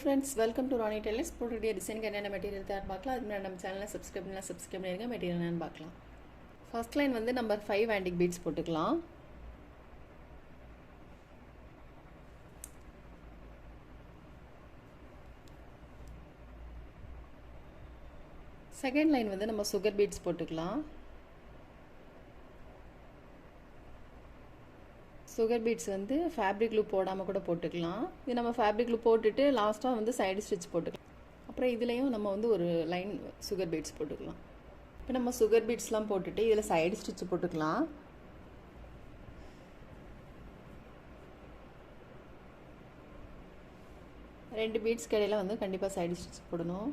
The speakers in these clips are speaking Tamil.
friends, welcome to Ronnie Tailors. போட்டுடைய டிசைனுக்கு என்னென்ன மெட்டீரியல் தேவை பார்க்கலாம். அதுக்கு முன்னாடி நம்ம சேனலை சப்ஸ்கிரைப் பண்ணிருங்க. மெட்டீரியல் என்னன்னு பார்க்கலாம். ஃபர்ஸ்ட் லைன் வந்து நம்பர் 5 ஆன்டிக் பீட்ஸ் போட்டுக்கலாம். செகண்ட் லைன் வந்து நம்ம சுகர் பீட்ஸ் போட்டுக்கலாம். சுகர் பீட்ஸ் வந்து ஃபேப்ரிக் லூப் போடாமல் கூட போட்டுக்கலாம். இது நம்ம ஃபேப்ரிக் லூப் போட்டுட்டு லாஸ்ட்டாக வந்து சைடு ஸ்டிச் போட்டுக்கலாம். அப்புறம் இதுலேயும் நம்ம வந்து ஒரு லைன் சுகர் பீட்ஸ் போட்டுக்கலாம். இப்போ நம்ம சுகர் பீட்ஸ்லாம் போட்டுட்டு இதில் சைடு ஸ்டிச் போட்டுக்கலாம். ரெண்டு பீட்ஸ்க்கு இடையில வந்து கண்டிப்பாக சைடு ஸ்டிச் போடணும்.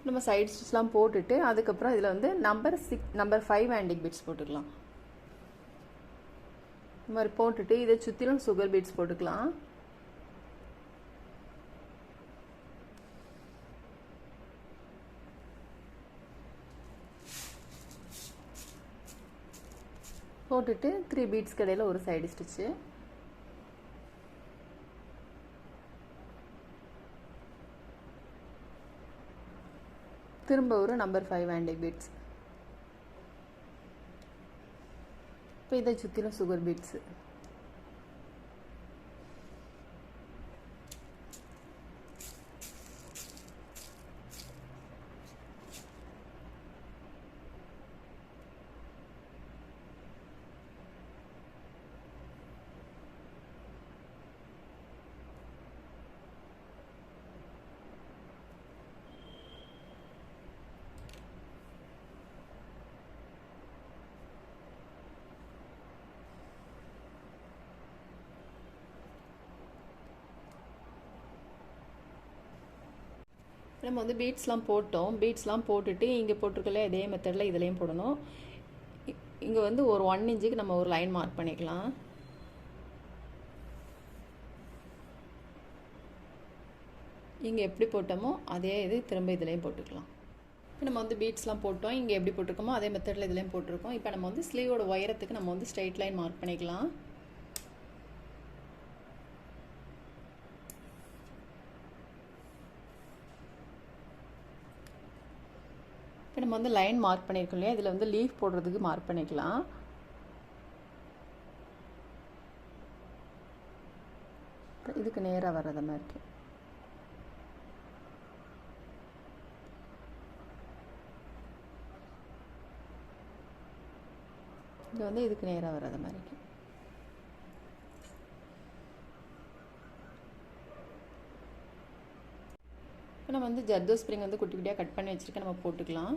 நம்ம சைடு ஸ்டிச்லாம் போட்டுட்டு அதுக்கப்புறம் இதில் வந்து நம்பர் 5 ஆன்டிக் பீட்ஸ் போட்டுக்கலாம். இந்த மாதிரி போட்டுட்டு இதை சுற்றிலும் சுகர் பீட்ஸ் போட்டுக்கலாம். போட்டுட்டு 3 பீட்ஸ்க்கு இடையில ஒரு சைடு ஸ்டிச்சு. திரும்ப ஒரு நம்பர் 5 ஆன்டிக் பீட்ஸ். இப்போ இதை சுற்றிலும் சுகர் பீட்ஸ். நம்ம வந்து பீட்ஸ்லாம் போட்டோம். பீட்ஸ்லாம் போட்டுட்டு இங்கே போட்டிருக்கல இதே மெத்தடில் இதுலேயும் போடணும். இங்கே வந்து ஒரு 1 இன்ச்சுக்கு நம்ம ஒரு லைன் மார்க் பண்ணிக்கலாம். இங்கே எப்படி போட்டோமோ அதே இது திரும்ப இதுலேயும் போட்டுக்கலாம். இப்போ நம்ம வந்து பீட்ஸ்லாம் போட்டோம். இங்கே எப்படி போட்டிருக்கோமோ அதே மெத்தடில் இதுலேயும் போட்டிருக்கோம். இப்போ நம்ம வந்து ஸ்லீவோட உயரத்துக்கு நம்ம வந்து ஸ்ட்ரெயிட் லைன் மார்க் பண்ணிக்கலாம். இப்போ நம்ம வந்து லைன் மார்க் பண்ணியிருக்கோம் இல்லையா, இதில் வந்து லீஃப் போடுறதுக்கு மார்க் பண்ணிக்கலாம். இதுக்கு நேராக வர்றத மாதிரி இது வந்து இதுக்கு நேராக வர்றத மாதிரி. இப்போ நம்ம வந்து ஜர்தோ ஸ்ப்ரிங் வந்து குட்டி குட்டியாக கட் பண்ணி வச்சுருக்கேன். நம்ம போட்டுக்கலாம்.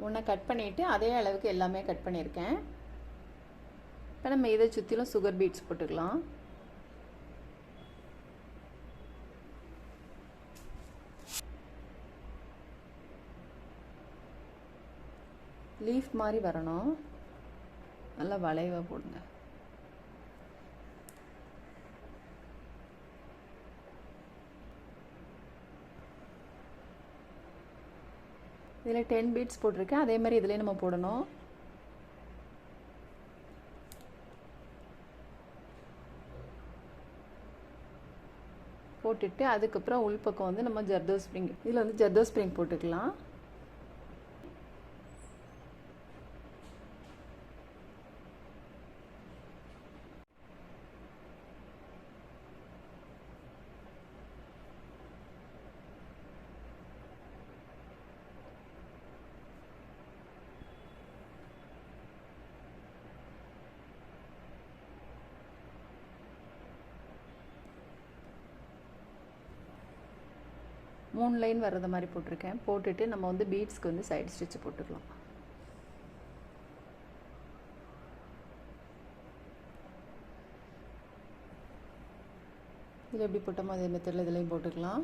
ஒன்றை கட் பண்ணிவிட்டு அதே அளவுக்கு எல்லாமே கட் பண்ணியிருக்கேன். இப்போ நம்ம இதை சுற்றிலும் சுகர் பீட்ஸ் போட்டுக்கலாம். லீஃப் மாதிரி வரணும். நல்லா வளைவாக போடுங்க. இதில் 10 பீட்ஸ் போட்டிருக்கேன். அதே மாதிரி இதிலே நம்ம போடணும். போட்டுட்டு அதுக்கப்புறம் உள்பக்கம் வந்து நம்ம ஜர்தோ ஸ்ப்ரிங், இதில் வந்து ஜர்தோ ஸ்ப்ரிங் போட்டுக்கலாம். மூணு லைன் வர்றது மாதிரி போட்டிருக்கேன். போட்டுட்டு நம்ம வந்து பீட்ஸ்க்கு வந்து சைடு ஸ்டிச் போட்டுக்கலாம். இதில் எப்படி போட்டோமோ அதே மெத்தடில் இதுலேயும் போட்டுக்கலாம்.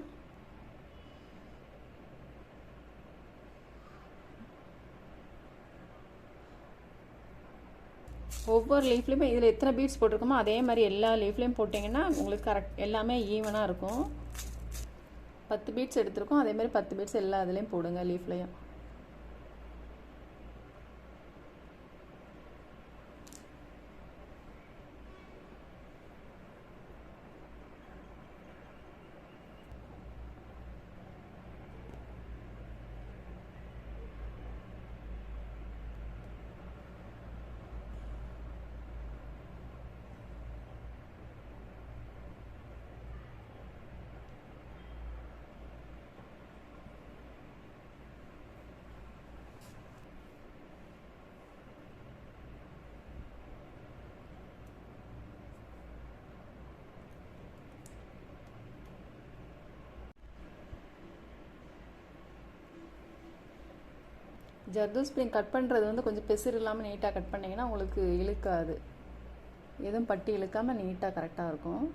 ஒவ்வொரு லீஃப்லேயுமே இதில் எத்தனை பீட்ஸ் போட்டிருக்கோமோ அதே மாதிரி எல்லா லீஃப்லேயும் போட்டிங்கன்னா உங்களுக்கு கரெக்ட் எல்லாமே ஈவனாக இருக்கும். 10 பீட்ஸ் எடுத்துருக்கோம். அதே மாதிரி 10 பீட்ஸ் எல்லா இதுலேயும் போடுங்க லீஃப்லையும். ஜர்தோ ஸ்ப்ரிங் கட் பண்ணுறது வந்து கொஞ்சம் பெசர் இல்லாமல் நீட்டாக கட் பண்ணிங்கன்னா உங்களுக்கு இழுக்காது, எதுவும் பட்டி இழுக்காமல் நீட்டாக கரெக்டாக இருக்கும்.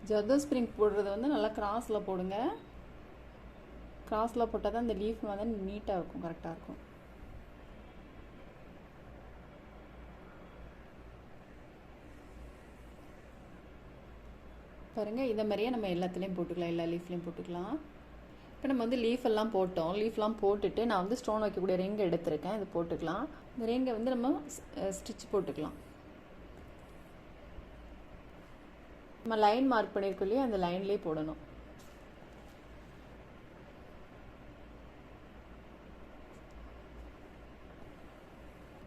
ஜர்தோ ஸ்ப்ரிங் போடுறது வந்து நல்லா கிராஸில் போடுங்க. கிராஸில் போட்டால் தான் இந்த லீஃப் வந்து நீட்டாக இருக்கும், கரெக்டாக இருக்கும். பாருங்கள், இதை மாதிரியே நம்ம எல்லாத்துலேயும் போட்டுக்கலாம், எல்லா லீஃப்லேயும் போட்டுக்கலாம். இப்போ நம்ம வந்து லீஃப் எல்லாம் போட்டோம். லீஃப்லாம் போட்டுட்டு நான் வந்து ஸ்டோன் வைக்கக்கூடிய ரிங் எடுத்திருக்கேன், இது போட்டுக்கலாம். இந்த ரிங்கை வந்து நம்ம ஸ்டிச் போட்டுக்கலாம். நம்ம லைன் மார்க் பண்ணியிருக்கோம் இல்லையா, அந்த லைன்லேயே போடணும்.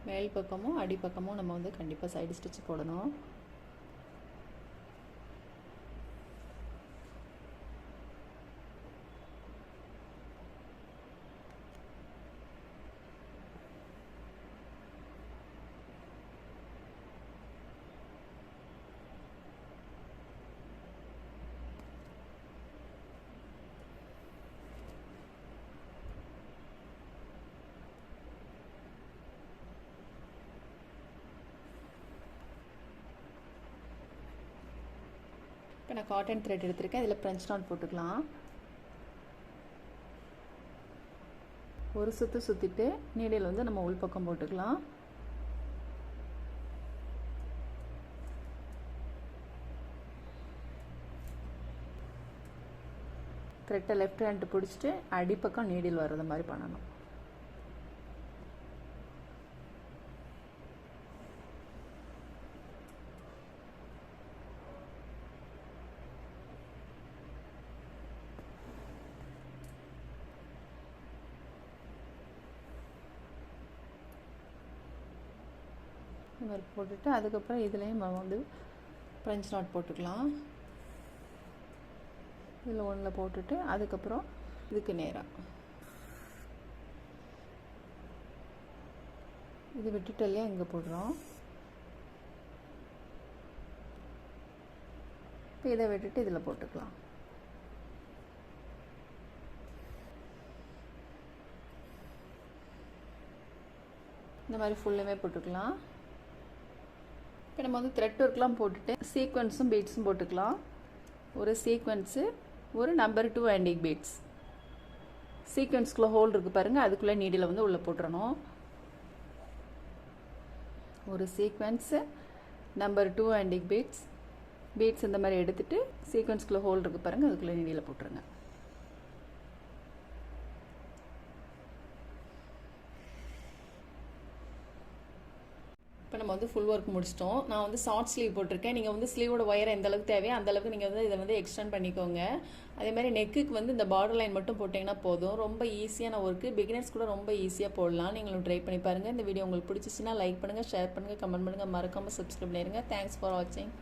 மேல் பக்கமும் அடிப்பக்கமும் நம்ம வந்து கண்டிப்பாக சைடு ஸ்டிச் போடணும். இப்போ நான் காட்டன் த்ரெட் எடுத்திருக்கேன், இதில் ஃப்ரெஞ்ச் நாட் போட்டுக்கலாம். ஒரு சுற்று சுற்றிட்டு நீடில் வந்து நம்ம உள்பக்கம் போட்டுக்கலாம். த்ரெட்டை லெஃப்ட் ஹேண்ட் பிடிச்சிட்டு அடிப்பக்கம் நீடில் வர்றது மாதிரி பண்ணணும். இந்த மாதிரி போட்டுட்டு அதுக்கப்புறம் இதுலேயும் நம்ம வந்து ஃப்ரெஞ்ச் நாட் போட்டுக்கலாம். இதில் ஒன்றில் போட்டுட்டு அதுக்கப்புறம் இதுக்கு நேராக இது விட்டுட்டு இல்லையா இங்கே போடுறோம். இப்போ இதை விட்டுட்டு இதில் போட்டுக்கலாம். இந்த மாதிரி ஃபுல்லுமே போட்டுக்கலாம். இப்போ நம்ம வந்து த்ரெட் ஒர்க்லாம் போட்டுட்டு சீக்வன்ஸும் பீட்ஸும் போட்டுக்கலாம். ஒரு சீக்வன்ஸு, ஒரு நம்பர் 2 ஆன்டிக் பீட்ஸ். சீக்வன்ஸ்குள்ளே ஹோல் இருக்குது பாருங்கள், அதுக்குள்ளே நீடில் வந்து உள்ளே போட்டுறணும். ஒரு sequence, number 2 antique beads. Beads இந்த மாதிரி எடுத்துகிட்டு சீக்வன்ஸ்குள்ளே ஹோல் இருக்குது பாருங்கள், அதுக்குள்ளே நீடில் போட்டுருங்க. இப்போ நம்ம வந்து ஃபுல் ஒர்க் முடிச்சிட்டோம். நான் வந்து ஷார்ட் ஸ்லீவ் போட்டிருக்கேன். நீங்கள் வந்து ஸ்லீவோட ஒயர் எந்த அளவுக்கு தேவையோ அந்த அளவுக்கு நீங்கள் வந்து இதை வந்து எக்ஸ்டெண்ட் பண்ணிக்கோங்க. அதே மாதிரி நெக்குக்கு வந்து இந்த பார்டர் லைன் மட்டும் போட்டிங்கன்னா போதும். ரொம்ப ஈஸியான ஒர்க்கு, பிகினர்ஸ் கூட ரொம்ப ஈஸியாக போடலாம். நீங்களும் ட்ரை பண்ணி பாருங்கள். இந்த வீடியோ உங்களுக்கு பிடிச்சிச்சின்னா லைக் பண்ணுங்கள், ஷேர் பண்ணுங்கள், கமெண்ட் பண்ணுங்கள், மறக்காமல் சப்ஸ்கிரைப் பண்ணிடுங்க. தேங்க்ஸ் ஃபார் வாட்சிங்.